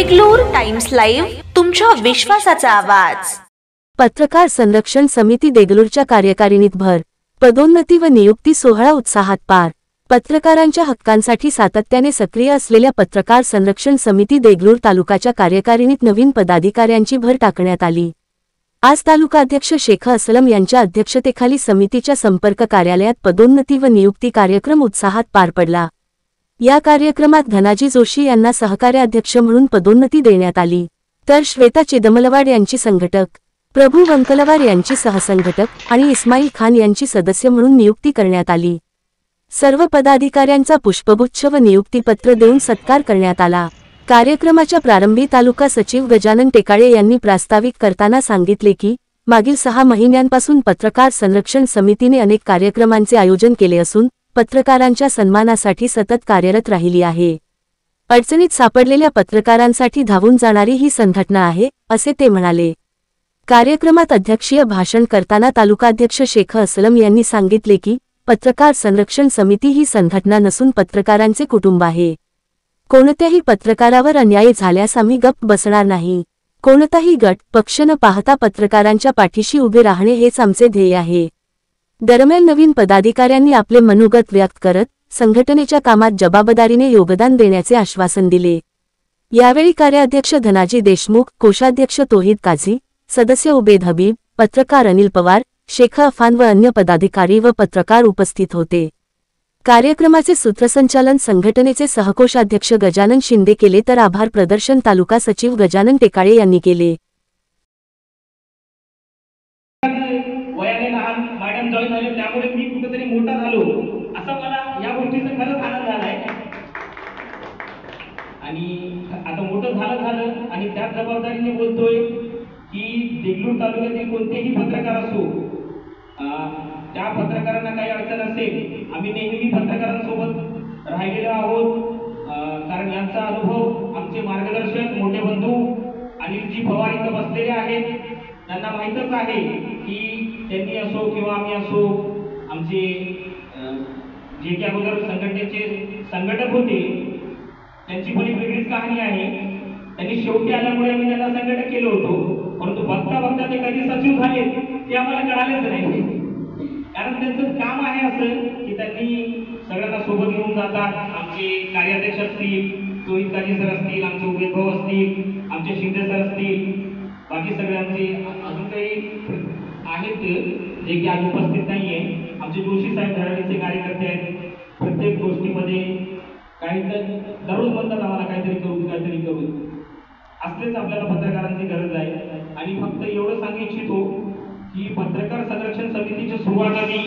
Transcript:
Deglur times live, तुमच्या विश्वासाचा आवाज। पत्रकार संरक्षण समिती देगलूरच्या कार्यकारिणीत भर, पदोन्नती व नियुक्ती सोहळा उत्साहात पार। पत्रकारांच्या हक्कांसाठी सातत्याने सक्रिय असलेल्या पत्रकार संरक्षण समिती देगलूर तालुकाच्या कार्यकारिणीत नवीन पदाधिकाऱ्यांची भर टाकण्यात आली। आज तालुकाध्यक्ष शेख असलम यांच्या अध्यक्षतेखाली समितीच्या संपर्क कार्यालयात पदोन्नती व नियुक्ती कार्यक्रम उत्साहात पार पडला। या कार्यक्रमात धनाजी जोशी यांना सहकार्याध्यक्ष म्हणून पदोन्नती देण्यात आली, तर श्वेता चिदमलवाड यांची संघटक, प्रभू वंकलवार यांची सहसंघटक आणि इस्माईल खान यांची सदस्य म्हणून नियुक्ती करण्यात आली। सर्व पदाधिकाऱ्यांचा पुष्पगुच्छ व नियुक्तीपत्र देऊन सत्कार करण्यात आला। कार्यक्रमाच्या प्रारंभी तालुका सचिव गजानन टेकाळे यांनी प्रास्ताविक करताना सांगितले की मागील 6 महिन्यांपासून पत्रकार संरक्षण समितीने अनेक कार्यक्रमांचे आयोजन केले असून पत्रकारांच्या सन्मानासाठी सतत कार्यरत राहिली आहे। अडचणीत सापडलेल्या पत्रकारांसाठी धावून जाणारी ही संघटना आहे, असे ते म्हणाले। कार्यक्रमात अध्यक्षीय भाषण करताना तालुकाध्यक्ष शेख असलम यांनी सांगितले की पत्रकार संरक्षण समिती ही संघटना नसून पत्रकारांचे कुटुंब आहे। कोणत्याही पत्रकारावर अन्याय झाल्यास आम्ही गप्प बसणार नाही। कोणताही गट पक्ष न पाहता पत्रकारांच्या पाठीशी उभे राहणे हेच आमचे ध्येय आहे। दरम्यान नवीन पदाधिकाऱ्यांनी आपले मनोगत व्यक्त करत संघटनेच्या कामात जबाबदारीने योगदान देण्याचे आश्वासन दिले। यावेळी कार्याध्यक्ष धनाजी देशमुख, कोषाध्यक्ष तौहीद काझी, सदस्य उबेद हबीब, पत्रकार अनिल पवार, शेख अफान व अन्य पदाधिकारी व पत्रकार उपस्थित होते। कार्यक्रमाचे सूत्रसंचालन संघटनेचे सहकोषाध्यक्ष गजानन शिंदे केले, तर आभार प्रदर्शन तालुका सचिव गजानन टेकाळे यांनी केले। वयाने लहान मॅडम जॉईन झाले, त्यामुळे मी कुठेतरी मोठा झालो असा मला या गोष्टीचा खरंच आनंद झालाय। आणि आता मोठं झालं आणि त्याच जबाबदारीने बोलतोय की देगलूर तालुक्यातील कोणतेही पत्रकार असो, त्या पत्रकारांना काही अडचण असेल, आम्ही नेहमी पत्रकारांसोबत राहिलेलो आहोत। कारण यांचा अनुभव आमचे मार्गदर्शक मोठे बंधू अनिलजी पवार इथं बसलेले आहेत, त्यांना माहीतच आहे की त्यांनी असो किंवा आम्ही असो, आमचे जे की अगोदर संघटनेचे संघटक होते त्यांची पण एक वेगळीच कहाणी आहे। त्यांनी शेवटी आल्यामुळे आम्ही त्यांना संघटक केलं होतं, परंतु बघता बघता ते कधी सचिव झाले ते आम्हाला कळालेच नाही। कारण त्यांचं काम आहे असं की त्यांनी सगळ्यांना सोबत घेऊन जातात। आमचे कार्याध्यक्ष असतील, तौहीद काझी सर असतील, आमचे उबेद भाऊ असतील, आमचे शिंदे सर असतील, बाकी सगळे आमचे अजून काही आहेत जे की आज उपस्थित नाहीये। आमचे जोशी साहेब धडाडीचे कार्यकर्ते आहेत। प्रत्येक गोष्टीमध्ये काही दररोज म्हणतात आम्हाला काहीतरी करू। असलेच आपल्याला पत्रकारांची गरज आहे। आणि फक्त एवढं सांगू इच्छितो की पत्रकार संरक्षण समितीची सुरुवात आली